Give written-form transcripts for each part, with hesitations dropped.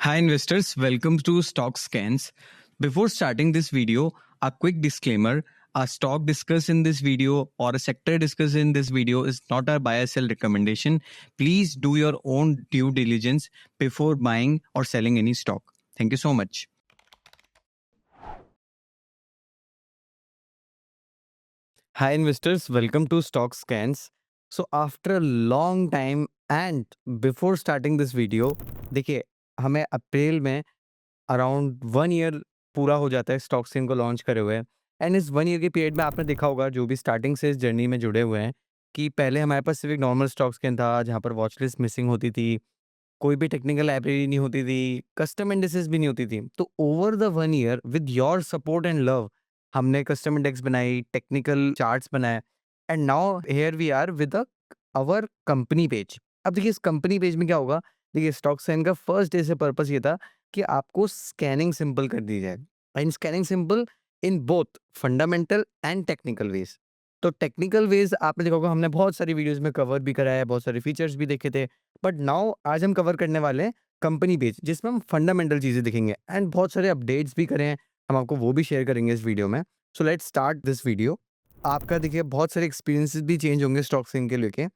Hi investors, welcome to Stock Scans. Before starting this video, a quick disclaimer. A stock discussed in this video or a sector discussed in this video is not a buy or sell recommendation. Please do your own due diligence before buying or selling any stock. Thank you so much. Hi investors, welcome to Stock Scans. So after a long time and before starting this video, देखिए हमें अप्रैल में around 1 year पूरा हो जाता है stock skin को launch करे हुए। एंड इस 1 ईयर के पीरियड में आपने देखा होगा जो भी स्टार्टिंग से इस जर्नी में जुड़े हुए हैं कि पहले हमारे पास सिर्फ एक नॉर्मल स्टॉक स्किन था जहाँ पर वॉच लिस्ट मिसिंग होती थी, कोई भी टेक्निकल लाइब्रेरी नहीं होती थी, कस्टम इंडेक्सेस भी नहीं होती थी। तो over the 1 year with your support and love हमने कस्टम इंडेक्स बनाई, टेक्निकल चार्ट्स बनाए and now here we are with our company page. अब देखिए इस कंपनी पेज में क्या होगा, देखिए स्टॉक स्कैन का फर्स्ट डे से पर्पस ये था कि आपको स्कैनिंग सिंपल कर दी जाए and scanning simple in both fundamental and technical ways. तो टेक्निकल वेज आपने देखा होगा हमने बहुत सारी वीडियोस में कवर भी कराया है, बहुत सारे फीचर्स भी देखे थे। बट नाउ आज हम कवर करने वाले हैं कंपनी पेज जिसमें हम फंडामेंटल चीज़ें दिखेंगे एंड बहुत सारे अपडेट्स भी करें हैं, हम आपको वो भी शेयर करेंगे इस वीडियो में। So let's start this video. आपका देखिए बहुत सारे एक्सपीरियंसेस भी चेंज होंगे स्टॉक सिंह के लेके।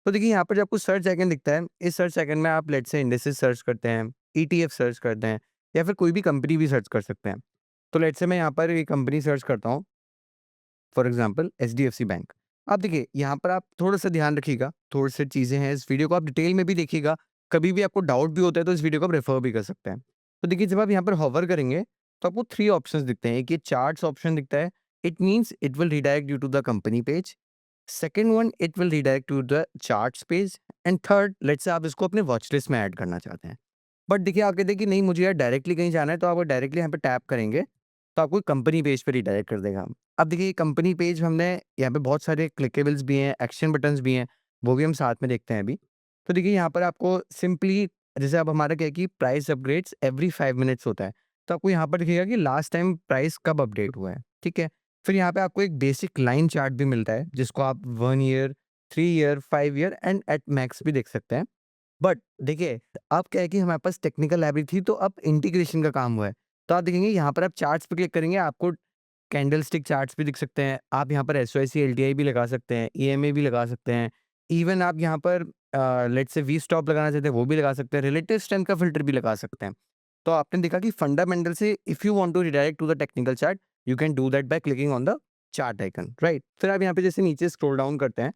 तो देखिए यहाँ पर जो आपको सर्च आइकन दिखता है, इस सर्च आइकन में आप लेट्स से इंडेक्सेस सर्च करते हैं, ईटीएफ सर्च करते हैं या फिर कोई भी कंपनी भी सर्च कर सकते हैं। तो लेट्स से मैं यहाँ पर एक कंपनी सर्च करता हूँ, फॉर एग्जांपल एचडीएफसी बैंक। अब देखिए यहाँ पर आप थोड़ा-सा ध्यान रखिएगा, थोड़ी सी चीज़ें हैं, इस वीडियो को आप डिटेल में भी देखिएगा। कभी भी आपको डाउट भी होता है तो इस वीडियो को आप रेफर भी कर सकते हैं। तो देखिए जब आप यहाँ पर हॉवर करेंगे तो आपको 3 ऑप्शंस दिखते हैं। एक ये चार्ट्स ऑप्शन दिखता है, it means it will redirect you to the company page. Second one it will redirect to the charts page and third let's say आप इसको अपने वॉच लिस्ट में ऐड करना चाहते हैं। बट देखिए आप कहते हैं कि नहीं मुझे यार डायरेक्टली कहीं जाना है, तो आप डायरेक्टली यहाँ पे टैप करेंगे तो आपको कंपनी पेज पे रिडायरेक्ट कर देगा। अब देखिए कंपनी पेज हमने यहाँ पे बहुत सारे क्लिकेबल्स भी हैं, एक्शन बटन्स भी हैं, वो भी हम साथ में देखते हैं अभी। तो देखिए यहाँ पर आपको सिंपली जैसे अब हमारा क्या है कि प्राइस अपग्रेड्स एवरी 5 मिनट्स होता है। तो आपको यहाँ पर दिखेगा कि लास्ट टाइम प्राइस कब अपडेट हुआ है, ठीक है? फिर यहाँ पे आपको एक बेसिक लाइन चार्ट भी मिलता है जिसको आप 1 year, 3 year, 5 year and at max भी देख सकते हैं। बट देखिए, अब क्या है कि हमारे पास टेक्निकल लाइब्रेरी थी तो अब इंटीग्रेशन का काम हुआ है। तो आप देखेंगे यहाँ पर आप चार्ट्स पे क्लिक करेंगे, आपको कैंडलस्टिक चार्ट्स भी दिख सकते हैं। आप यहाँ पर एसओआईसी, एलटीआई भी लगा सकते हैं, ईएमए भी लगा सकते हैं। इवन आप यहाँ पर लेट्स से वी स्टॉप लगाना चाहते हैं वो भी लगा सकते हैं, रिलेटिव स्ट्रेंथ का फ़िल्टर भी लगा सकते हैं। तो आपने देखा कि फंडामेंटल से if you want to redirect to the technical chart, you can do that by clicking on the chart icon, right? फिर आप यहाँ पे जैसे नीचे स्क्रॉल डाउन करते हैं,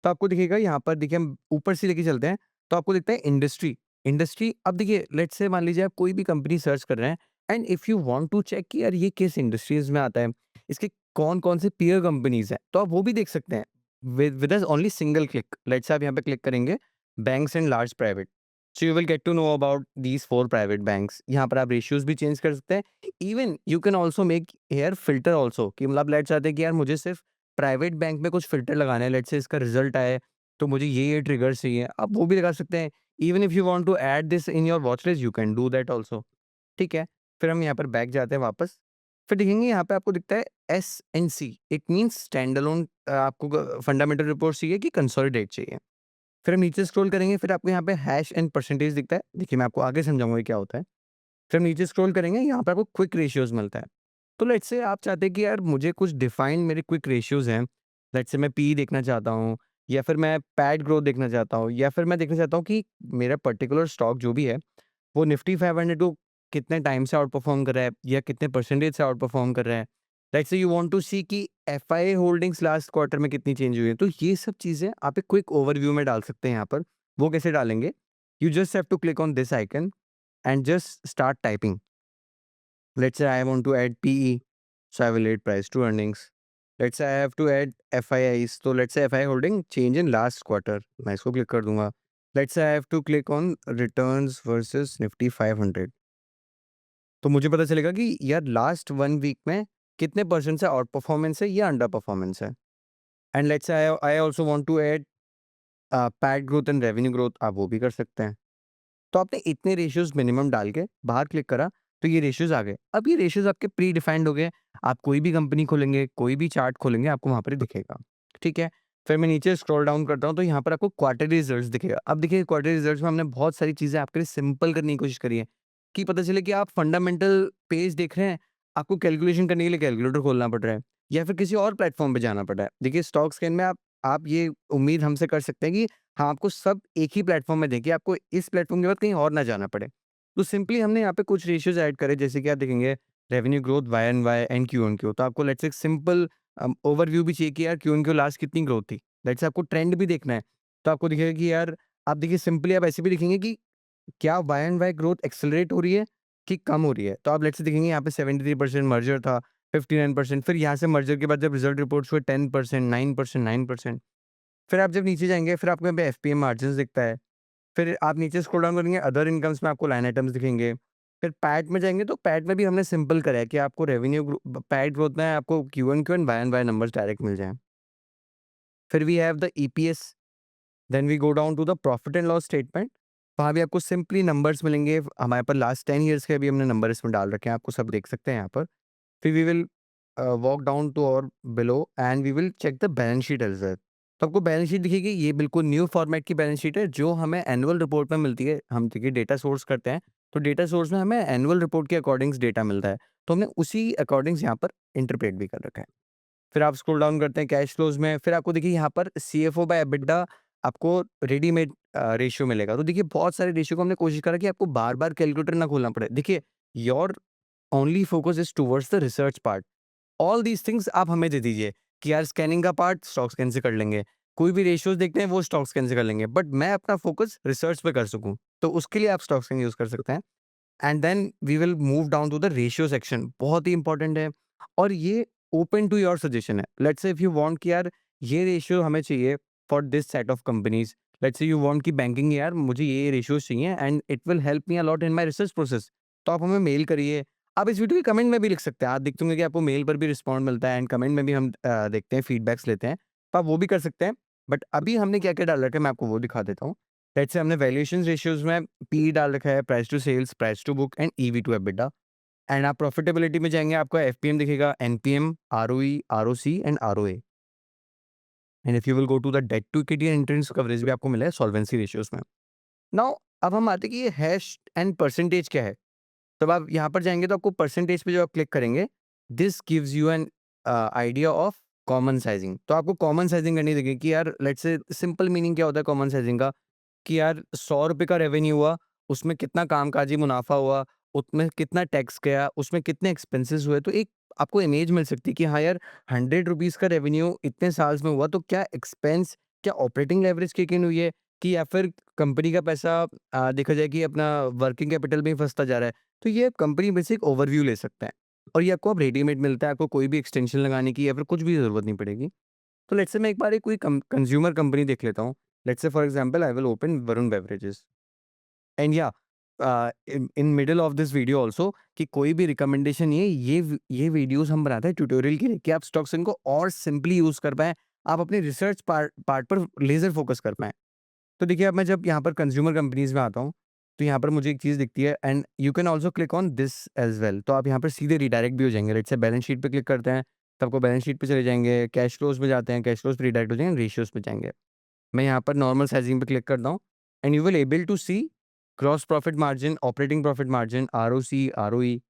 तो आपको दिखेगा यहाँ पर देखिए हम ऊपर से लेके चलते हैं, तो आपको दिखता है इंडस्ट्री। इंडस्ट्री अब देखिए लेट्स से मान लीजिए आप कोई भी कंपनी सर्च कर रहे हैं and if you want to check कि यार ये किस इंडस्ट्रीज में आता है, इसके कौन-कौन से पीयर कंपनीज़ हैं, तो आप वो भी देख सकते हैं with a only single click. Let's say आप यहाँ पे क्लिक करेंगे banks and large private, so you will get to know about these 4 private banks. यहाँ पर आप रेशियोज़ भी चेंज कर सकते हैं। Even you can also make here filter also कि मतलब लेट्स चाहते हैं कि यार मुझे सिर्फ प्राइवेट बैंक में कुछ फिल्टर लगाना है, लेट्स से इसका रिजल्ट आया है, तो मुझे ये ट्रिगर्स चाहिए, आप वो भी लगा सकते हैं। Even if you want to add this in your watch list, you can do that also, ठीक है? फिर हम यहाँ पर बैक जाते हैं वापस। फिर देखेंगे यहाँ पे आपको दिखता है SNC, it means stand alone. आपको फंडामेंटल रिपोर्ट चाहिए कि कंसोलिडेट चाहिए। फिर हम नीचे स्क्रॉल करेंगे, फिर आपको यहाँ पे हैश एंड परसेंटेज दिखता है। देखिए मैं आपको आगे समझाऊंगा ये क्या होता है। फिर हम नीचे स्क्रॉल करेंगे, यहाँ पे आपको क्विक रेशियोज मिलता है। तो लेट्स से आप चाहते हैं कि यार मुझे कुछ डिफाइंड मेरे क्विक रेशियोज हैं, लेट्स से मैं पी देखना चाहता हूँ या फिर मैं पैड ग्रोथ देखना चाहता हूँ या फिर मैं देखना चाहता हूँ कि मेरा पर्टिकुलर स्टॉक जो भी है वो निफ्टी 500 को कितने टाइम से आउट परफॉर्म कर रहा है या कितने परसेंटेज से आउट परफॉर्म कर रहा है। Let's say you want to see कि एफआईए होल्डिंग्स लास्ट क्वार्टर में कितनी चेंज हुई है। तो ये सब चीज़ें आप एक क्विक ओवरव्यू में डाल सकते हैं यहाँ पर। वो कैसे डालेंगे? You just have to click on this icon and just start typing. Let's say I want to add PE, so I will add price to earnings. Let's say I have to add FIIs, तो let's say FII holding change in last quarter, मैं इसको click कर दूंगा. Let's say I have to click on returns versus Nifty 500. तो मुझे पता चलेगा कि यार लास्ट 1 वीक में कितने परसेंट से आउट परफॉर्मेंस है या अंडर परफॉर्मेंस है. And let's say I also want to add PAT growth and revenue growth, आप वो भी कर सकते हैं. तो आपने इतने रेशियोज़ मिनिमम डाल के बाहर क्लिक करा, तो ये रेशियोज़ आ गए। अब ये रेशियोज़ आपके प्री डिफाइंड हो गए। आप कोई भी कंपनी खोलेंगे, कोई भी चार्ट खोलेंगे, आपको वहाँ पर दिखेगा, ठीक है? फिर मैं नीचे स्क्रॉल डाउन करता हूँ, तो यहाँ पर आपको क्वार्टरली रिजल्ट्स दिखेगा। अब देखिए क्वार्टरली रिजल्ट्स में हमने बहुत सारी चीज़ें आपके लिए सिंपल करने की कोशिश करी है। कि पता चले कि आप फंडामेंटल पेज देख रहे हैं, आपको कैलकुलेशन करने के लिए कैलकुलेटर खोलना पड़ रहा है या फिर किसी और प्लेटफ़ॉर्म पे जाना पड़ रहा है। देखिए स्टॉक स्कैन में आप ये उम्मीद हमसे कर सकते हैं कि हाँ, आपको सब एक ही प्लेटफ़ॉर्म में देखें, आपको इस प्लेटफ़ॉर्म के बाद कहीं और ना जाना पड़े। तो सिंपली हमने यहाँ पे कुछ रेशियोज़ ऐड करे, जैसे कि आप देखेंगे revenue growth Y on Y and Q on Q. तो आपको लेट्स से एक सिंपल ओवरव्यू भी चाहिए कि यार क्यू ऑन क्यू लास्ट कितनी ग्रोथ थी। लेट्स से आपको ट्रेंड भी देखना है, तो आपको दिखेगा कि यार आप देखिए सिंपली आप ऐसे भी दिखेंगे कि क्या Y and Y growth accelerate हो रही है कि कम हो रही है। तो आप लेट्स से देखेंगे यहाँ पे 73% मर्जर था, 59%, फिर यहाँ से मर्जर के बाद जब रिजल्ट रिपोर्ट्स हुए 10%, 9%, 9%। फिर आप जब नीचे जाएँगे, फिर आपको यहाँ पे एफपीएम मार्जिन्स दिखता है। फिर आप नीचे स्क्रॉल डाउन करेंगे, अदर इनकम्स में आपको लाइन आइटम्स दिखेंगे। फिर पैट में जाएँगे, तो पैट में भी हमने सिंपल करा है कि आपको रेवेन्यू पैट ग्रोथ में आपको Q on Q and Y on Y numbers direct मिल जाएँ। फिर we have the EPS, then we go down to the profit and loss statement. वहाँ भी आपको सिंपली नंबर्स मिलेंगे। हमारे पास लास्ट 10 ईयर्स के भी हमने नंबर इसमें डाल रखे हैं, आपको सब देख सकते हैं यहाँ पर। फिर we will walk down to और below and we will check the balance sheet as well. तो आपको बैलेंस शीट दिखेगी, ये बिल्कुल न्यू फॉर्मेट की बैलेंस शीट है जो हमें एनुअल रिपोर्ट में मिलती है। हम देखिए डेटा सोर्स करते हैं, तो डेटा सोर्स में हमें एनुअल रिपोर्ट के अकॉर्डिंग्स डेटा मिलता है। तो हमने उसी अकॉर्डिंग्स यहाँ पर इंटरप्रेट भी कर रखा है। फिर आप स्क्रॉल डाउन करते हैं कैश फ्लोज़ में, फिर आपको देखिए यहाँ पर सीएफओ बाय एबिटा आपको रेडीमेड रेशियो मिलेगा। तो देखिए बहुत सारे रेशियो को हमने कोशिश करा कि आपको बार-बार कैलकुलेटर ना खोलना पड़े। देखिए your only focus is towards the research part. All these things आप हमें दे दीजिए कि यार स्कैनिंग का पार्ट स्टॉक स्कैन से कर लेंगे। कोई भी रेशियोज़ देखते हैं वो स्टॉक स्कैन से कर लेंगे। बट मैं अपना फोकस रिसर्च पे कर सकूँ, तो उसके लिए आप स्टॉक स्कैन यूज़ कर सकते हैं। And then we will move down to the ratio section, बहुत ही इंपॉर्टेंट है और ये ओपन टू योर सजेशन है। Let's say if you want कि यार ये रेशियो हमें चाहिए for this set of companies. Let's say you want कि बैंकिंग यार मुझे ये रेशियोज चाहिए and it will help me a lot in my research process. तो आप हमें मेल करिए। आप इस वीडियो के कमेंट में भी लिख सकते हैं। आप देखते होंगे कि आपको मेल पर भी रिस्पॉन्ड मिलता है एंड कमेंट में भी हम देखते हैं, फीडबैक्स लेते हैं, तो आप वो भी कर सकते हैं। बट अभी हमने क्या क्या डाल रखा है मैं आपको वो दिखा देता हूँ। लेट्स से हमने वैल्यूएशन रेशियोज में पी डाल रखा है, price to sales, price to book and EV to EBITDA. And आप प्रॉफिटेबिलिटी में जाएंगे, आपका एफपीएम दिखेगा, NPM, ROE, ROC and ROA. And if you will go to the debt to equity and interest coverage भी आपको मिला है solvency ratios में। नाउ अब हम आते हैं कि ये हैश एंड परसेंटेज क्या है। तब आप यहाँ पर जाएंगे तो आपको परसेंटेज पे जो आप क्लिक करेंगे, this gives you an idea of common sizing. तो आपको कॉमन साइजिंग करनी देगी कि यार लेट्स से सिंपल मीनिंग क्या होता है कॉमन साइजिंग का, कि यार ₹100 का रेवेन्यू हुआ, उसमें कितना कामकाजी मुनाफ़ा हुआ, उसमें कितना टैक्स गया, उसमें कितने एक्सपेंसेस हुए। तो एक आपको इमेज मिल सकती है कि हाँ यार ₹100 का रेवेन्यू इतने साल्स में हुआ, तो क्या एक्सपेंस, क्या ऑपरेटिंग लेवरेज किक इन हुई है कि या फिर कंपनी का पैसा देखा जाए कि अपना वर्किंग कैपिटल में ही फँसता जा रहा है। तो ये कंपनी में से एक ओवरव्यू ले सकते हैं और ये आपको अब रेडीमेड मिलता है, आपको कोई भी एक्सटेंशन लगाने की या फिर कुछ भी ज़रूरत नहीं पड़ेगी। तो लेट्स से मैं एक बार एक कोई कंज्यूमर कंपनी देख लेता हूँ। Let's say for example I will open Varun beverages and या in middle of this video also कि कोई भी रिकमेंडेशन नहीं है, ये वीडियोस हम बनाते हैं ट्यूटोरियल के लिए कि आप स्टॉक्स इनको और सिंपली यूज़ कर पाएँ, आप अपने रिसर्च पार्ट पार्ट पर लेज़र फोकस कर पाएँ। तो देखिए अब मैं जब यहाँ पर कंज्यूमर कंपनीज़ में आता हूँ, तो यहाँ पर मुझे एक चीज़ दिखती है and you can also click on this as well. तो आप यहाँ पर सीधे रिडायरेक्ट भी हो जाएँगे। लेट्स से बैलेंस शीट पे क्लिक करते हैं, तो आपको बैलेंस शीट पे चले जाएँगे, कैश फ्लोज़ में जाते हैं, कैश फ्लोज़ पे रिडायरेक्ट हो जाएँगे, रेशियोज़ पे जाएँगे। मैं यहाँ पर नॉर्मल साइजिंग पे क्लिक करता हूँ and you will able to see gross profit margin, operating profit margin, ROC, ROE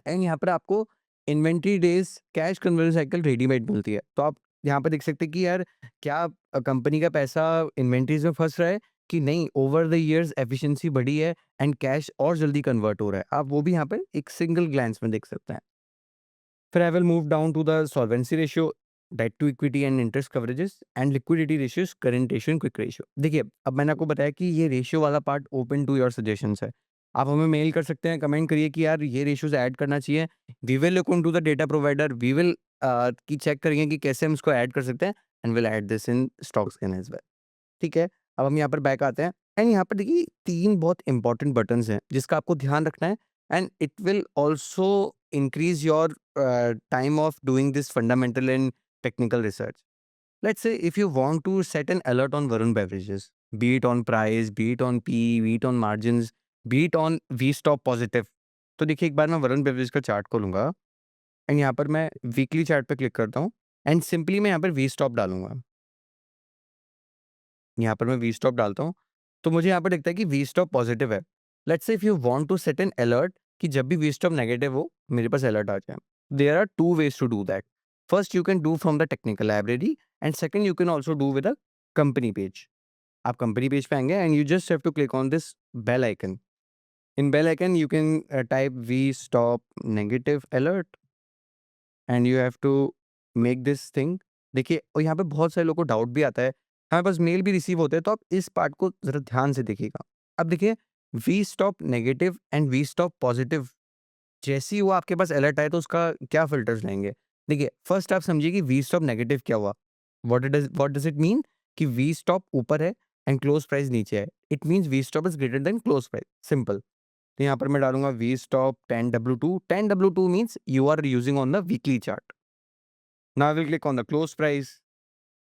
and यहाँ पर आपको inventory days, cash conversion cycle readymade मिलती है। तो आप यहाँ पे देख सकते हैं कि यार क्या कंपनी का पैसा इन्वेंटरीज़ में फँस रहा है कि नहीं, ओवर द ईयर्स एफिशिएंसी बढ़ी है एंड कैश और जल्दी कन्वर्ट हो रहा है। आप वो भी यहाँ पे एक सिंगल ग्लैंस में देख सकते हैं। फिर I will move down to the solvency ratio, debt to equity and interest coverages and liquidity ratios, current ratio and quick ratio. देखिए अब मैंने आपको बताया कि ये रेशियो वाला part open to your suggestions है। आप हमें मेल कर सकते हैं, कमेंट करिए कि यार ये रेशियोज ऐड करना चाहिए। We will look into the data provider, we will की चेक करेंगे कि कैसे हम इसको ऐड कर सकते हैं and will add this in stock scan as well. ठीक है, अब हम यहाँ पर बैक आते हैं एंड यहाँ पर देखिए 3 बहुत इंपॉर्टेंट बटन्स हैं जिसका आपको ध्यान रखना है and it will also increase your time of doing this fundamental and technical research. Let's say if you want to set an alert on Varun Beverages, be it on price, be it on P, be it on margins, be it on V stop positive. तो देखिए एक बार मैं Varun beverage का chart खोलूंगा and यहाँ पर मैं weekly chart पे क्लिक करता हूँ एंड सिंपली मैं यहाँ पर वी स्टॉप डालूंगा। यहाँ पर मैं वी स्टॉप डालता हूँ तो मुझे यहाँ पर दिखता है कि वी स्टॉप पॉजिटिव है। Let's say if you want to set an alert कि जब भी वी स्टॉप नेगेटिव हो मेरे पास अलर्ट आ जाए, there are two ways to do that. First you can do from the technical library and second you can also do with a company page. आप company page पे आएंगे and you just have to click on this bell icon. In bell icon you can type v stop negative alert and you have to make this thing. देखिए और यहाँ पे बहुत सारे लोगों को डाउट भी आता है, हमारे पास मेल भी रिसीव होते हैं, तो आप इस पार्ट को ज़रा ध्यान से देखिएगा. अब देखिए V stop negative and V stop positive, जैसे ही वो आपके पास अलर्ट आए तो उसका क्या फ़िल्टर्स लेंगे. देखिए फर्स्ट आप समझिए कि वी स्टॉप नेगेटिव क्या हुआ? व्हाट डज़ इट मीन कि वी स्टॉप ऊपर है एंड क्लोज़ प्राइस नीचे है. It means V stop is greater than close price, simple. तो यहाँ पर मैं डालूँगा V stop 10W2. 10W2 means you are using on the weekly chart. Now I will click on the close price.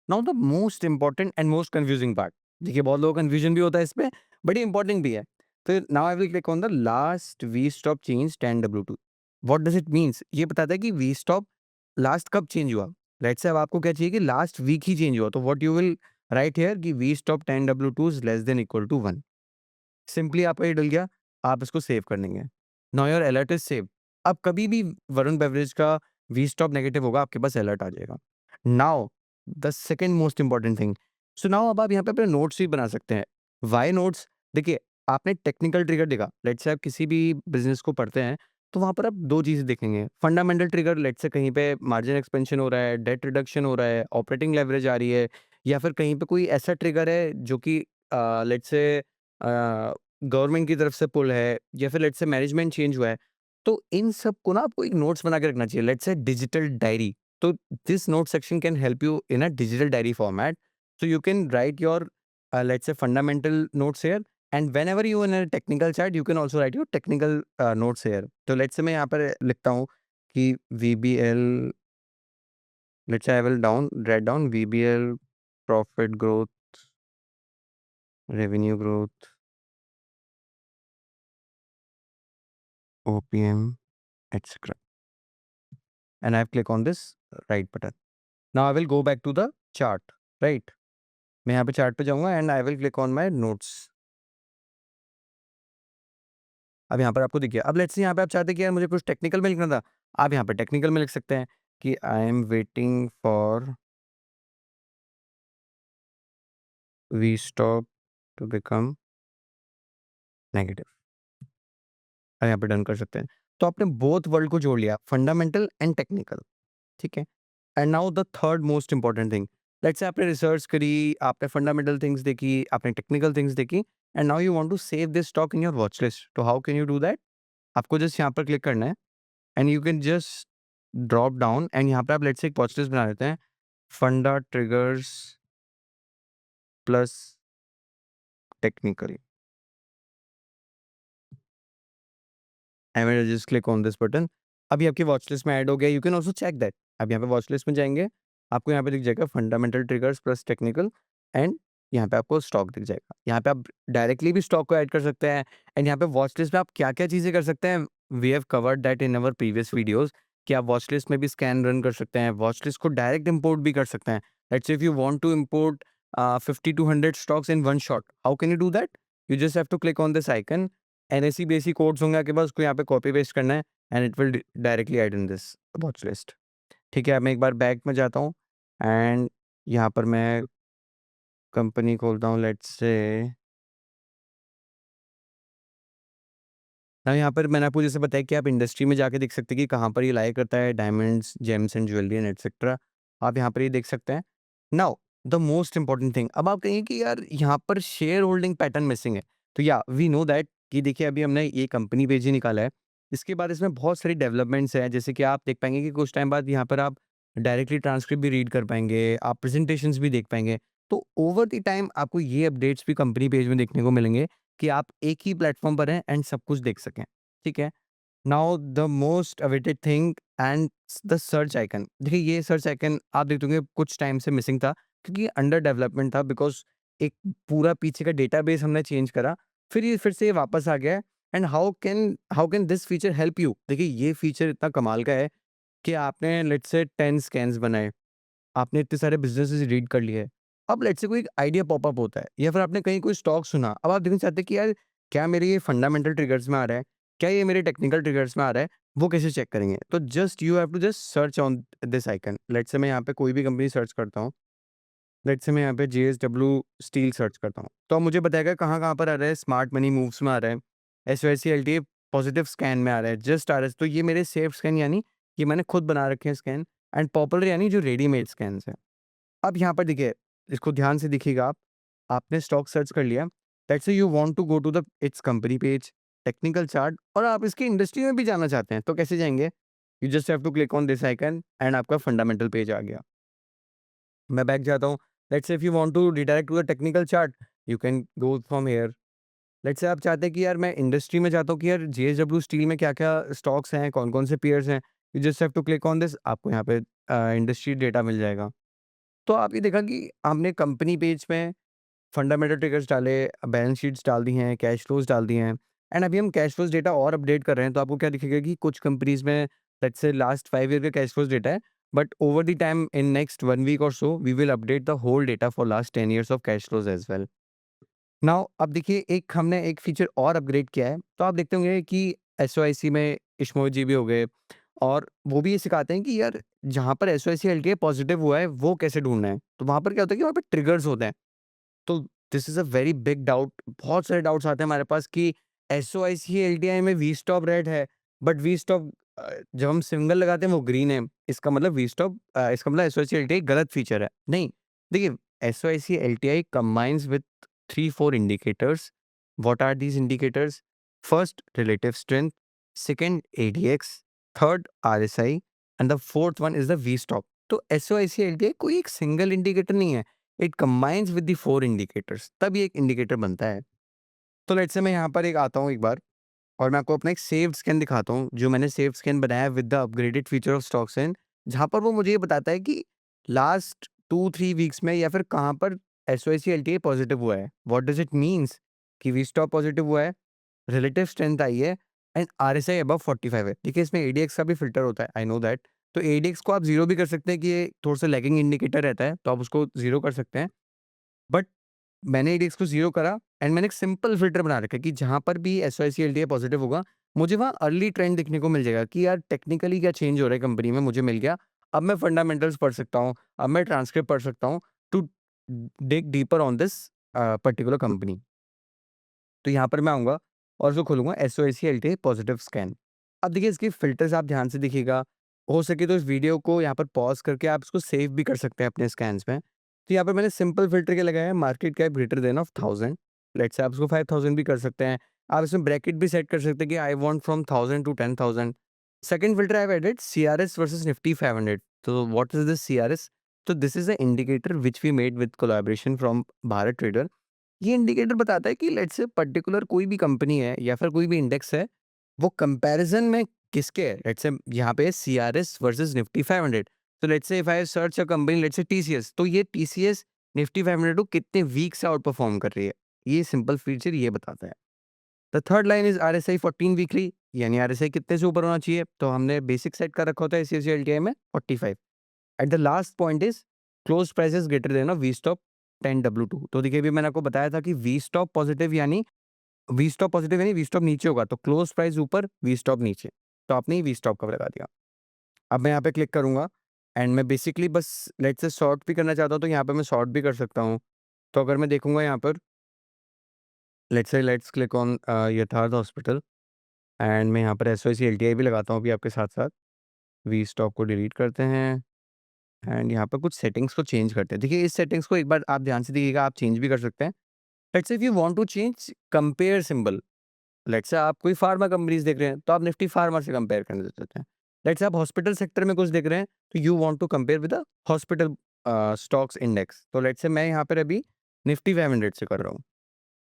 Now the most important and most confusing part. देखिए बहुत लोगों को confusion भी होता है इसमें, बड़ी इंपॉर्टेंट भी है. तो now I will click on the last V stop change 10W2. What does it means? ये बताता है कि वी स्टॉप लास्ट कब चेंज हुआ. लेट्स से अब आपको क्या चाहिए कि लास्ट वीक ही चेंज हुआ, तो what you will write here कि V stop 10W2 is less than equal to 1. Simply आपका ये डल गया, आप इसको सेव कर देंगे. Now your alert is saved. अब कभी भी वरुण बेवरेज का वी स्टॉप नेगेटिव होगा, आपके पास अलर्ट आ जाएगा. Now the second most important thing. So now अब आप यहाँ पे अपने नोट्स भी बना सकते हैं. Why notes? देखिए आपने टेक्निकल ट्रिगर देखा, लेट्स से आप किसी भी बिज़नेस को पढ़ते हैं, तो वहाँ पर आप 2 चीज़ें देखेंगे. फंडामेंटल ट्रिगर, लेट्स से कहीं पे मार्जिन एक्सपेंशन हो रहा है, डेट रिडक्शन हो रहा है, ऑपरेटिंग लेवरेज आ रही है, या फिर कहीं पे कोई ऐसा ट्रिगर है जो कि लेट्स से गवर्नमेंट की तरफ से पुल है, या फिर लेट्स से मैनेजमेंट चेंज हुआ है. तो इन सब को ना आपको एक नोट्स बना के रखना चाहिए, लेट्स से डिजिटल डायरी. तो this note section can help you in a digital diary format. So you can write your let's say fundamental notes here, and whenever you in a technical chat you can also write your technical notes here. तो let's say मैं यहाँ पर लिखता हूँ कि VBL, let's say I will write down VBL profit growth, revenue growth, OPM, etc. And I click on this right button. Now I will go back to the chart, right? मैं यहाँ पे chart पे जाऊँगा and I will click on my notes. अब यहाँ पर आपको दिख गया. अब लेट्स से यहाँ पे आप चाहते हैं कि यार मुझे कुछ टेक्निकल में लिखना था, आप यहाँ पे टेक्निकल में लिख सकते हैं कि I am waiting for V stop to become negative. आप यहाँ पे डन कर सकते हैं. तो आपने बोथ वर्ल्ड को जोड़ लिया, फंडामेंटल एंड टेक्निकल. ठीक है. And now the third most important thing. Let's say आपने रिसर्च करी, आपने फंडामेंटल थिंग्स देखी, आपने टेक्निकल थिंग्स देखी, and now you want to save this stock in your watch list. तो how can you do that? आपको just यहाँ पर क्लिक करना है and you can just drop down and यहाँ पे आप लेट्स से एक वॉच लिस्ट बना लेते हैं. Funda triggers plus technical. I will just click on this button. अभी आपकी वॉच लिस्ट में ऐड हो गया. You can also check that. अब यहाँ पे वॉच लिस्ट में जाएंगे, आपको यहाँ पे दिख जाएगा fundamental triggers plus technical, and यहाँ पे आपको स्टॉक दिख जाएगा. यहाँ पे आप डायरेक्टली भी स्टॉक को ऐड कर सकते हैं. एंड यहाँ पे वॉच लिस्ट में आप क्या क्या चीज़ें कर सकते हैं, we have covered that in our previous videos, कि आप वॉच लिस्ट में भी स्कैन रन कर सकते हैं, वॉच लिस्ट को डायरेक्ट इंपोर्ट भी कर सकते हैं. Let's say if you want to import 50 to 100 stocks in one shot, how can you do that? You just have to click on this icon. NAC basic codes होंगे आपके पास, उसको यहाँ पे कॉपी पेस्ट करना है and it will directly add in this watch list. ठीक है. अब मैं एक बार बैक में जाता हूँ एंड यहाँ पर मैं कंपनी खोलता हूँ, लेट्स से. ना यहाँ पर मैंने आपको जैसे बताया कि आप इंडस्ट्री में जाके देख सकते हैं कि कहाँ पर ये लाया करता है, diamonds, James and jewellery and etcetera. आप यहाँ पर ये देख सकते हैं. Now the most important thing, अब आप कहेंगे कि यार यहाँ पर शेयर होल्डिंग पैटर्न मिसिंग है. तो या वी नो दैट कि देखिए अभी हमने ये कंपनी पेज ही निकाला है. इसके बाद इसमें बहुत सारी डेवलपमेंट्स हैं, जैसे कि आप देख पाएंगे कि कुछ टाइम बाद यहाँ पर आप डायरेक्टली ट्रांसक्रिप्ट भी रीड कर पाएंगे, आप प्रेजेंटेशंस भी देख पाएंगे. तो ओवर द टाइम आपको ये अपडेट्स भी कंपनी पेज में देखने को मिलेंगे कि आप एक ही प्लेटफॉर्म पर हैं एंड सब कुछ देख सकें. ठीक है. Now the most awaited thing and the search icon. देखिए ये सर्च आइकन आप देख होंगे कुछ टाइम से मिसिंग था, क्योंकि अंडर डेवलपमेंट था, बिकॉज एक पूरा पीछे का डेटाबेस हमने चेंज करा, फिर से ये वापस आ गया है. And how can this feature help you? देखिए ये फीचर इतना कमाल का है कि आपने लेट्स से 10 स्कैन्स बनाए, आपने इतने सारे बिज़नेसेस रीड कर लिए. अब लेट्स से कोई एक आइडिया पॉपअप होता है या फिर आपने कहीं कोई स्टॉक सुना. अब आप देखना चाहते हैं कि यार क्या मेरे ये फंडामेंटल ट्रिगर्स में आ रहा है? क्या ये मेरे टेक्निकल ट्रिगर्स में आ रहा है? वो कैसे चेक करेंगे? तो just you have to just search on this icon. Let's say मैं यहाँ पे कोई भी कंपनी सर्च करता हूँ। लेट्स से मैं यहाँ पे जेएसडब्ल्यू स्टील सर्च करता हूँ। तो अब मुझे बताएगा कहाँ-कहाँ पर आ रहा है, स्मार्ट मनी मूव्स में आ रहा है, एसओआईसी एलटीए पॉजिटिव स्कैन में आ रहा है, जस्ट आ रहा है। तो ये मेरे सेफ स्कैन यानी ये मैंने खुद बना रखे हैं स्कैन, एंड पॉपुलर यानी जो रेडीमेड स्कैन्स हैं। अब यहाँ पर देखिए, इसको ध्यान से देखिएगा आप। आपने स्टॉक सर्च कर लिया, let's say you want to go to the its company page, technical chart, और आप इसकी इंडस्ट्री में भी जाना चाहते हैं, तो कैसे जाएँगे? You just have to click on this icon and आपका फंडामेंटल पेज आ गया। मैं बैक जाता हूँ। Let's say if you want to redirect to the technical chart, you can go from here. Let's say आप चाहते हैं कि यार मैं इंडस्ट्री में जाता हूँ कि यार जेएसडब्ल्यू स्टील में क्या-क्या स्टॉक्स हैं, कौन-कौन से पेयर्स हैं। You just have to click on this, आपको यहाँ पे इंडस्ट्री डेटा मिल जाएगा। तो आपने देखा कि हमने कंपनी पेज में फंडामेंटल ट्रिगर्स डाले, बैलेंस शीट्स डाल दी हैं, कैश फ्लोज़ डाल दिए हैं, एंड अभी हम कैश फ्लोज़ डेटा और अपडेट कर रहे हैं, तो आपको क्या दिखेगा कि कुछ कंपनीज़ में लेट्स से लास्ट 5 ईयर का कैश फ्लोज़ डेटा है, but over the time in next 1 week or so we will update the whole data for last 10 years of cash flows as well. Now अब देखिए, एक हमने एक feature और upgrade किया है, तो आप देखते होंगे कि एसओआईसी में इश्मोई जी भी हो गए, और वो भी ये सिखाते हैं कि यार जहाँ पर एसओआईसी एलटीआई पॉजिटिव हुआ है, वो कैसे ढूँढना है। तो वहाँ पर क्या होता है कि वहाँ पे ट्रिगर्स होते हैं। तो this is a very big doubt. बहुत सारे डाउट्स आते हैं हमारे पास कि एसओआईसी एलटीआई में वी स्टॉप रेड है, बट वी स्टॉप जब हम सिंबल लगाते हैं वो ग्रीन है। इसका मतलब वी स्टॉप इसका मतलब एसओआईसी एलटीआई गलत फीचर है। नहीं, देखिए, SOIC LTI combines with 3-4 indicators. What are these indicators? First, relative strength. Second, ADX. Third, RSI. And the fourth one is the V-stop. तो SOIC LTI कोई एक सिंगल इंडिकेटर नहीं है। It combines with the 4 indicators, तब ये एक indicator बनता है। तो लेट्स से मैं यहाँ पर एक आता हूँ एक बार, और मैं आपको अपना एक सेव्ड स्कैन दिखाता हूँ, जो मैंने सेव्ड स्कैन बनाया है with the upgraded feature of stocks, जहाँ पर वो मुझे ये बताता है कि लास्ट 2-3 वीक्स में या फिर कहाँ पर एसओआईसी एलटीआई पॉजिटिव हुआ है। What does it means? कि वी स्टॉप पॉजिटिव हुआ है, रिलेटिव स्ट्रेंथ आई है, एंड आरएसआई अबव 45 है। देखिए, इसमें एडीएक्स का भी फ़िल्टर होता है, आई नो दैट। तो एडीएक्स को आप 0 भी कर सकते हैं कि ये थोड़ा-सा लैगिंग इंडिकेटर रहता है, तो आप उसको 0 कर सकते हैं। बट मैंने एडीएक्स को 0 करा, एंड मैंने एक सिंपल फ़िल्टर बना रखा है कि जहाँ पर भी एसओआईसी एलटीआई पॉजिटिव होगा, मुझे वहाँ अर्ली ट्रेंड दिखने को मिल जाएगा कि यार टेक्निकली क्या चेंज हो रहा है कंपनी में, मुझे मिल गया। अब मैं फंडामेंटल्स पढ़ सकता हूँ, अब मैं ट्रांसक्रिप्ट पढ़ सकता हूँ to dig deeper on this particular company. तो यहाँ पर मैं आऊँगा और उसको खोलूँगा एसओआईसी एलटीआई पॉजिटिव स्कैन। अब देखिए, इसके फ़िल्टर्स आप ध्यान से देखिएगा। हो सके तो इस वीडियो को यहाँ पर पॉज़ करके आप इसको सेव भी कर सकते हैं अपने स्कैन्स में। तो यहाँ पर मैंने सिंपल फ़िल्टर क्या लगाया है, market cap greater than of 1000। Let's say आप इसको 5000 भी कर सकते हैं। आप इसमें ब्रैकेट भी सेट कर सकते हैं कि I want from 1000 to 10000। Second filter I have added CRS versus Nifty 500। तो व्हाट इज़ दिस सीआरएस? तो this is a indicator which we made with collaboration from Bharat trader. ये इंडिकेटर बताता है कि लेट्स से पर्टिकुलर कोई भी कंपनी है या फिर कोई भी इंडेक्स है, वो कंपैरिजन में किसके है। लेट्स से यहाँ पे सीआरएस वर्सेस निफ्टी 500। तो let's say if I search a company, let's say TCS, तो ये टीसीएस निफ्टी 500 को कितने वीक से आउट परफॉर्म कर रही है, ये सिंपल फीचर ये बताता है। The third line is RSI 14 weekly, यानी आरएसआई कितने से ऊपर होना चाहिए, तो हमने बेसिक सेट कर रखा होता है सीएससी एलटीआई में 45। At the last point is close prices greater than V stop 10W2। तो देखिए, अभी मैंने आपको बताया था कि वी स्टॉप पॉजिटिव यानी वी स्टॉप नीचे होगा, तो क्लोज प्राइस ऊपर, वी स्टॉप नीचे। तो आपने वी स्टॉप कवर लगा दिया। अब मैं यहाँ पे क्लिक करूंगा, एंड मैं बेसिकली बस लेट्स से शॉर्ट भी करना चाहता हूँ, तो यहाँ पे मैं शॉर्ट भी कर सकता हूँ। तो अगर मैं देखूंगा यहाँ पर, लेट्स क्लिक ऑन यथार्थ हॉस्पिटल, एंड मैं यहाँ पर एसओआईसी एलटीआई भी लगाता हूँ अभी आपके साथ साथ। वी स्टॉप को डिलीट करते हैं, एंड यहाँ पर कुछ सेटिंग्स को चेंज करते हैं। देखिए, इस सेटिंग्स को एक बार आप ध्यान से देखिएगा, आप चेंज भी कर सकते हैं। Let's say if you want to change compare symbol, let's say आप कोई फार्मा कंपनीज देख रहे हैं, तो आप निफ्टी फार्मा से कंपेयर करना चाहते हैं। लेट्स से आप हॉस्पिटल सेक्टर में कुछ देख रहे हैं, तो you want to compare with the hospital stocks index. तो लेट्स से मैं यहाँ पर अभी निफ्टी 500 से कर रहा हूँ।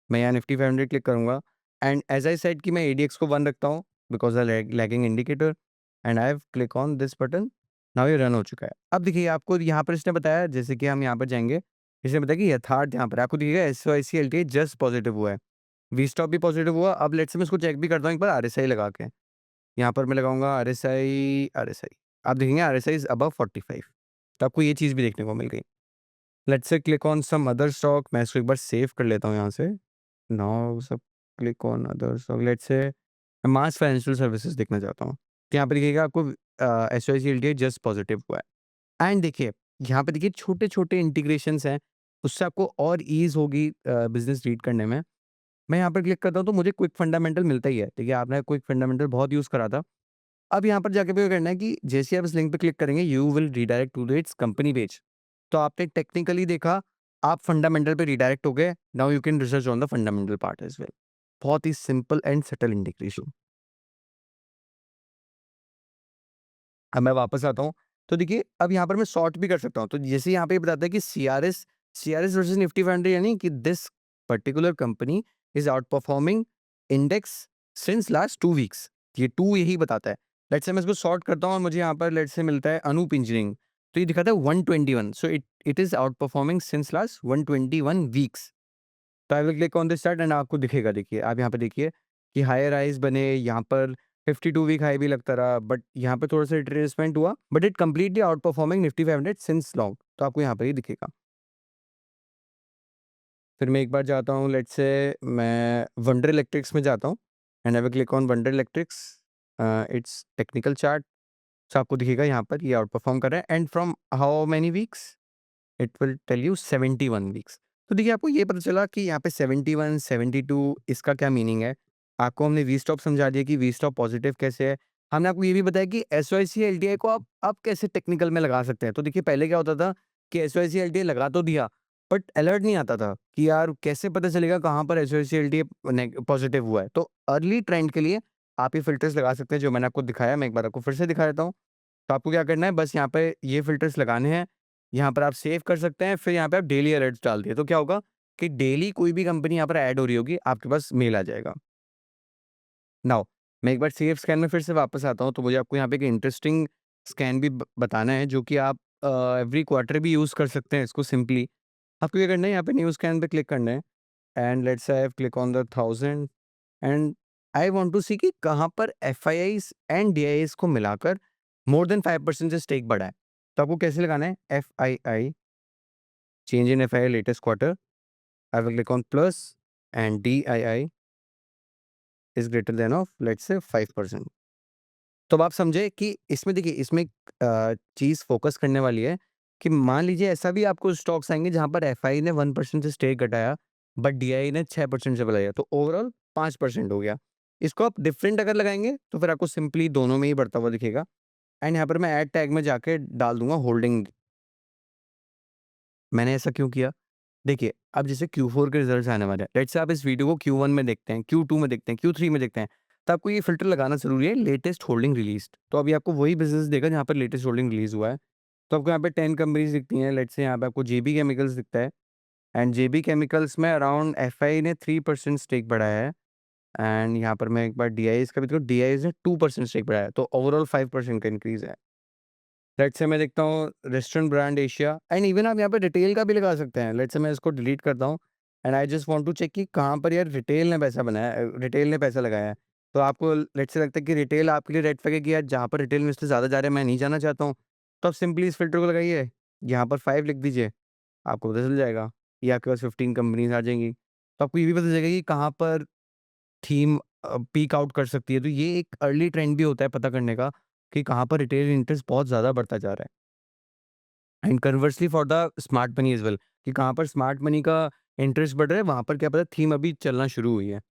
मैं यहाँ निफ्टी 500 क्लिक करूँगा, एंड एज आई सेड कि मैं एडीएक्स को 1 रखता हूँ because the lagging indicator, and I have click on this button. Now ये रन हो चुका है। अब देखिए, आपको यहाँ पर इसने बताया, जैसे कि हम यहाँ पर जाएंगे, इसने बताया कि यथार्थ यहाँ पर आपको दिखेगा एसओआईसी एलटीआई जस्ट पॉजिटिव हुआ है, वी स्टॉप भी पॉजिटिव हुआ। अब लेट्स से मैं इसको चेक भी करता हूँ एक बार आरएसआई लगा के। यहाँ पर मैं लगाऊंगा आरएसआई, आप देखेंगे आरएसआई इज अबव 45। तो आपको ये चीज़ भी देखने को मिल गई। Let's say click on some other stock, मैं इसको एक बार सेव कर लेता हूँ यहाँ से। नाउ सब क्लिक ऑन अदर्स और लेट्स से मैं मास फाइनेंशियल सर्विसेज देखना चाहता हूँ। तो यहाँ पे देखिएगा आपको एसओआईसी एलटीआई जस्ट पॉजिटिव हुआ है एंड देखिए यहाँ पे देखिए छोटे-छोटे इंटीग्रेशंस हैं, उससे आपको और ईज़ होगी बिज़नेस रीड करने में। मैं यहाँ पर क्लिक करता हूँ तो मुझे क्विक फंडामेंटल मिलता ही है। देखिए आपने क्विक फंडामेंटल बहुत यूज़ करा था। अब यहाँ पर जाके भी करना है कि जैसे ही आप इस लिंक पे क्लिक करेंगे you will redirect to the its company page. तो आपने टेक्निकली देखा, आप फंडामेंटल पे रीडायरेक्ट हो गए। Now you can research on the fundamental part as well. बहुत ही सिंपल एंड सटल इंटीग्रेशन। अब मैं वापस आता हूँ, तो देखिए अब यहाँ पर मैं सॉर्ट भी कर सकता हूँ। तो जैसे यहाँ पे ये बताता है कि सीआरएस वर्सेस निफ्टी 500 यानी कि this particular company is out performing index since last 2 weeks. ये 2 यही बताता है। लेट्स से मैं इसको सॉर्ट करता हूँ और मुझे यहाँ पर लेट्स से मिलता है अनूप इंजीनियरिंग। तो ये दिखाता है 121, so it it is outperforming since last 121 weeks. तो I will click on this chart and आपको दिखेगा, देखिए आप यहाँ पे देखिए कि हायर हाइज बने, यहाँ पर 52 वीक हाई भी लगता रहा, बट यहाँ पे थोड़ा सा रिट्रेसमेंट हुआ, but it completely out performing Nifty 500 since long. तो आपको यहाँ पर ही दिखेगा। फिर मैं एक बार जाता हूँ, लेट्स से मैं वंडर इलेक्ट्रिक्स में जाता हूँ and I will click on wonder electrics, it's technical chart. So आपको दिखेगा यहाँ पर ये आउट परफॉर्म कर रहा है and from how many weeks, it will tell you 71 weeks. तो देखिए आपको ये पता चला कि यहाँ पे 71, 72 इसका क्या मीनिंग है। आपको हमने वी स्टॉप समझा दिया कि वी स्टॉप पॉजिटिव कैसे है। हमने आपको ये भी बताया कि एसओआईसी एलटीआई को आप कैसे टेक्निकल में लगा सकते हैं। तो देखिए पहले क्या होता था कि एसओआईसी एलटीआई लगा तो दिया, बट अलर्ट नहीं आता था कि यार कैसे पता चलेगा कहाँ पर एसओआईसी एलटीआई पॉजिटिव हुआ है। तो अर्ली ट्रेंड के लिए आप ये फिल्टर्स लगा सकते हैं जो मैंने आपको दिखाया। मैं एक बार आपको फिर से दिखा देता हूँ। तो आपको क्या करना है, बस यहाँ पे ये फ़िल्टर्स लगाने हैं, यहाँ पर आप सेव कर सकते हैं, फिर यहाँ पे आप डेली अलर्ट्स डाल दिए, तो क्या होगा कि डेली कोई भी कंपनी यहाँ पर ऐड हो रही होगी, आपके पास मेल आ जाएगा। नाउ मैं एक बार सेव स्कैन में फिर से वापस आता हूँ, तो मुझे आपको यहाँ पे एक इंटरेस्टिंग स्कैन भी ब बताना है, जो कि आप एवरी क्वार्टर भी यूज़ कर सकते हैं इसको सिंपली। आपको क्या करना है, यहाँ पे न्यू स्कैन पे क्लिक करना है and let's say I have click on the 1000 and I want to see कि कहाँ पर एफआईआईज़ एंड डीआईआईज़ को मिलाकर मोर देन 5% से स्टेक बढ़ा है। तो आपको कैसे लगाना है, FII, change in FII latest quarter, I will click on plus and DII is greater than of let's say 5%। तो अब आप समझे कि इसमें देखिए इसमें एक चीज़ फ़ोकस करने वाली है कि मान लीजिए ऐसा भी आपको स्टॉक्स आएँगे जहाँ पर एफआई ने 1% से स्टेक घटाया, बट डीआई ने 6% से बढ़ाया, तो ओवरऑल 5% हो गया। इसको आप डिफरेंट अगर लगाएँगे तो फिर आपको सिंपली दोनों में ही बढ़ता हुआ दिखेगा एंड यहाँ पर मैं ऐड टैग में जाके डाल दूँगा होल्डिंग। मैंने ऐसा क्यों किया? देखिए, अब जैसे Q4 के रिज़ल्ट्स आने वाले हैं। लेट्स से आप इस वीडियो को Q1 में देखते हैं, Q2 में देखते हैं, Q3 में देखते हैं, तो आपको ये फ़िल्टर लगाना ज़रूरी है, लेटेस्ट होल्डिंग रिलीज़्ड। तो अभी आपको वही बिज़नेस देगा जहाँ पर लेटेस्ट होल्डिंग रिलीज़ हुआ है। तो आपको यहाँ पे 10 कंपनीज़ दिखती हैं। लेट्स से यहाँ पे आपको जेबी केमिकल्स दिखता है एंड जेबी केमिकल्स में अराउंड एफआई ने 3% स्टेक बढ़ाया है एंड यहाँ पर मैं एक बार डीआईएस का भी देखूँ, डीआईएस ने 2% स्टेक बढ़ाया है, तो ओवरऑल 5% का इंक्रीज़ है। लेट्स से मैं देखता हूँ restaurant brand Asia and even आप यहाँ पे रिटेल का भी लगा सकते हैं। लेट्स से मैं इसको डिलीट करता हूँ and I just want to check कि कहाँ पर यार रिटेल ने पैसा बनाया है, रिटेल ने पैसा लगाया है। तो आपको लेट्स से लगता है कि रिटेल आपके लिए रेड फ्लैग है कि यार जहाँ पर रिटेल इन्वेस्टर ज़्यादा जा रहे हैं मैं नहीं जाना चाहता हूँ। तो आप सिंपली इस फ़िल्टर को लगाइए, यहाँ पर 5 लिख दीजिए, आपको पता चल जाएगा। ये आपके पास 15 कंपनीज़ आ जाएँगी। तो आपको ये भी पता चलेगा कि कहाँ पर थीम पीक आउट कर सकती है। तो ये एक अर्ली ट्रेंड भी होता है पता करने का कि कहाँ पर रिटेल इंटरेस्ट बहुत ज़्यादा बढ़ता जा रहा है। And conversely for the smart money as well कि कहाँ पर स्मार्ट मनी का इंटरेस्ट बढ़ रहा है, वहाँ पर क्या पता थीम अभी चलना शुरू हुई है।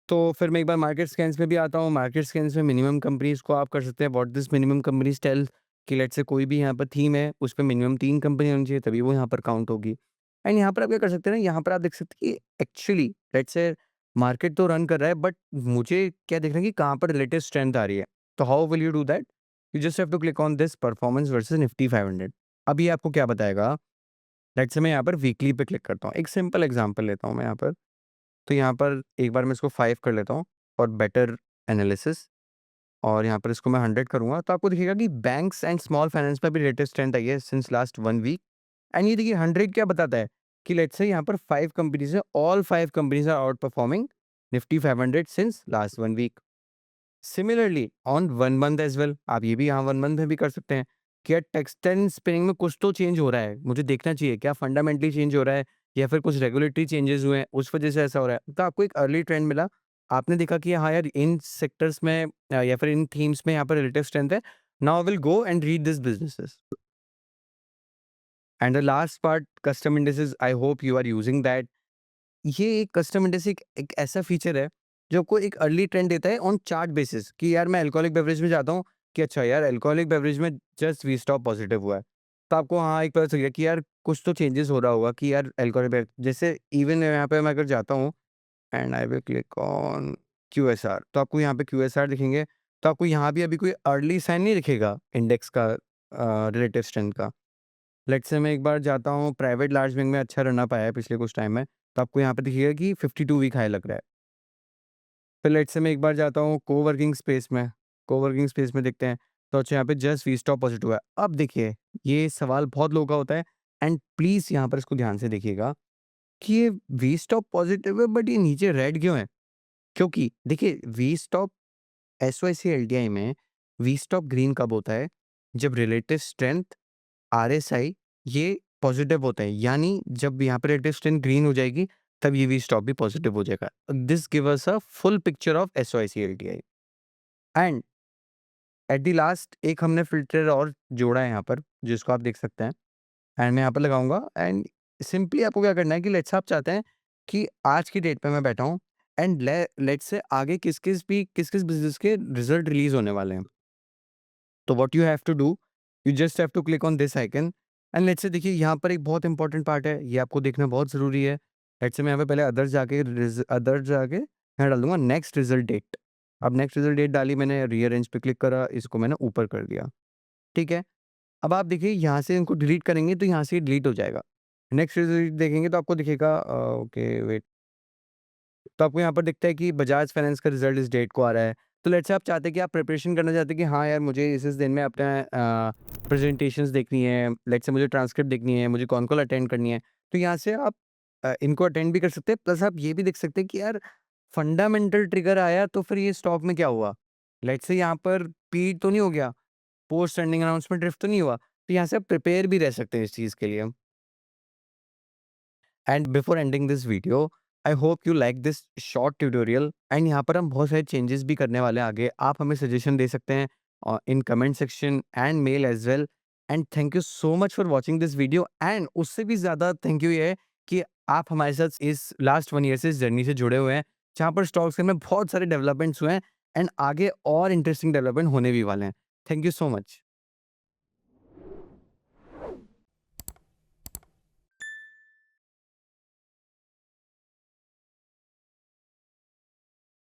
तो फिर मैं एक बार मार्केट स्कैन्स में भी आता हूँ। मार्केट स्कैन्स में मिनिमम कंपनीज़ को आप कर सकते हैं what this minimum companies tell कि लेट्स से कोई भी यहाँ पर थीम है, उस पे मिनिमम 3 कंपनी होनी चाहिए तभी वो यहाँ पर काउंट होगी। एंड यहाँ पर आप क्या कर सकते हैं ना, यहाँ पर आप देख सकते हैं कि एक्चुअली लेट्स से मार्केट तो रन कर रहा है, बट मुझे क्या देखना है कि कहाँ पर रिलेटिव स्ट्रेंथ आ रही है। तो how will you do that? You just have to click on this performance versus Nifty 500। अब ये आपको क्या बताएगा? लेट्स से मैं यहाँ पर वीकली पे क्लिक करता हूँ। एक सिंपल एग्जांपल लेता हूँ मैं यहाँ पर। तो यहाँ पर एक बार मैं इसको 5 कर लेता हूँ फॉर बेटर एनालिसिस और यहाँ पर इसको मैं 100 करूँगा, तो आपको दिखेगा कि बैंक्स एंड स्मॉल फाइनेंस पे भी लेटेस्ट ट्रेंड आई है सिंस लास्ट 1 वीक एंड ये देखिए 100 क्या बताता है कि लेट्स से यहाँ पर 5 कंपनीज़ है, all 5 companies are out performing Nifty 500 since last 1 week. Similarly on 1 month as well, आप ये भी यहाँ 1 मंथ में भी कर सकते हैं कि यार टेक्सटाइल स्पिनिंग में कुछ तो चेंज हो रहा है, मुझे देखना चाहिए क्या फंडामेंटली चेंज हो रहा है या फिर कुछ रेगुलेटरी चेंजेस हुए हैं, उस वजह से ऐसा हो रहा है। तो आपको एक अर्ली ट्रेंड मिला, आपने देखा कि हाँ यार, इन सेक्टर्स में या फिर इन थीम्स में यहाँ पर रिलेटिव स्ट्रेंथ है। Now I will go and read this businesses. And the last part, custom indices, I hope you are using that. ये एक कस्टम इंडेक्स एक ऐसा फीचर है जो आपको एक अर्ली ट्रेंड देता है ऑन चार्ट बेसिस कि यार मैं अल्कोहलिक बेवरेज में जाता हूँ कि अच्छा यार, अल्कोहलिक बेवरेज में जस्ट वी स्टॉप पॉजिटिव हुआ है। तो आपको हाँ एक पता चल गया कि यार कुछ तो चेंजेस हो रहा होगा कि यार अल्कोहलिक जैसे इवन यहाँ पे मैं अगर जाता हूँ and I will click on QSR, तो आपको यहाँ पे QSR दिखेंगे। तो आपको यहाँ भी अभी कोई अर्ली साइन नहीं दिखेगा इंडेक्स का रिलेटिव स्ट्रेंथ का। लेट्स से मैं एक बार जाता हूँ प्राइवेट लार्ज बैंक में, अच्छा रन अप आया है पिछले कुछ टाइम में, तो आपको यहाँ पे दिखेगा कि 52 वीक हाई लग रहा है। फिर लेट्स से मैं एक बार जाता हूँ कोवर्किंग स्पेस में देखते हैं, तो अच्छा यहाँ पे जस्ट वी स्टॉप पॉजिटिव है। अब देखिए, ये सवाल बहुत लोगों का होता है एंड प्लीज़ यहाँ पर इसको ध्यान से देखिएगा कि ये वी स्टॉप पॉजिटिव है बट ये नीचे रेड क्यों है? क्योंकि देखिए, वी स्टॉप एसओआईसी एलटीआई में वी स्टॉप ग्रीन कब होता है? जब रिलेटिव स्ट्रेंथ आरएसआई ये पॉजिटिव होता है, यानी जब यहाँ पे रेडियस 10 ग्रीन हो जाएगी, तब ये भी स्टॉप भी पॉजिटिव हो जाएगा। This give us a full picture of SOIC LTI. And eight the last एक हमने फिल्टर और जोड़ा है यहाँ पर, जिसको आप देख सकते हैं। एंड मैं यहाँ पर लगाऊंगा एंड सिंपली आपको क्या करना है कि लेट्स आप चाहते हैं कि आज की डेट पे मैं बैठा हूँ एंड लेट्स से आगे किस किस बिजनेस के रिजल्ट रिलीज होने वाले हैं। तो what you have to do, you just have to click on this icon and let's say देखिए, यहाँ पर एक बहुत इंपॉर्टेंट पार्ट है, ये आपको देखना बहुत ज़रूरी है। लेट्स से मैं यहाँ पे पहले अदर जाके यहाँ डाल दूँगा नेक्स्ट रिजल्ट डेट। अब नेक्स्ट रिजल्ट डेट डाली मैंने, रीअरेंज पे क्लिक करा, इसको मैंने ऊपर कर दिया, ठीक है? अब आप देखिए यहाँ से इनको डिलीट करेंगे तो यहाँ से ये डिलीट हो जाएगा। नेक्स्ट रिजल्ट देखेंगे तो आपको दिखेगा ओके वेट, तो आपको यहाँ पर दिखता है कि बजाज फाइनेंस का रिजल्ट इस डेट को आ रहा है। तो लेट्स से आप चाहते हैं कि आप प्रिपरेशन करना चाहते हैं कि हाँ यार, मुझे इस दिन में अपना प्रेजेंटेशंस देखनी है, लेट्स से मुझे ट्रांसक्रिप्ट देखनी है, मुझे कौन कॉल अटेंड करनी है। तो यहाँ से आप इनको अटेंड भी कर सकते हैं, प्लस आप ये भी देख सकते हैं कि यार फंडामेंटल ट्रिगर आया तो फिर ये स्टॉक में क्या हुआ। लेट्स से यहाँ पर पी तो नहीं हो गया, पोस्ट अर्निंग अनाउंसमेंट ड्रिफ्ट तो नहीं हुआ, तो यहाँ से आप प्रिपेयर भी रह सकते हैं इस चीज़ के लिए। And before ending this video, I hope you like this short tutorial and यहाँ पर हम बहुत सारे चेंजेस भी करने वाले हैं आगे। आप हमें सजेशन दे सकते हैं in comment section and mail as well. And thank you so much for watching this video, and उससे भी ज़्यादा थैंक यू ये है कि आप हमारे साथ इस लास्ट 1 ईयर से इस जर्नी से जुड़े हुए हैं, जहाँ पर स्टॉक्स में बहुत सारे डेवलपमेंट्स हुए हैं एंड आगे और इंटरेस्टिंग डेवलपमेंट होने भी वाले हैं। Thank you so much.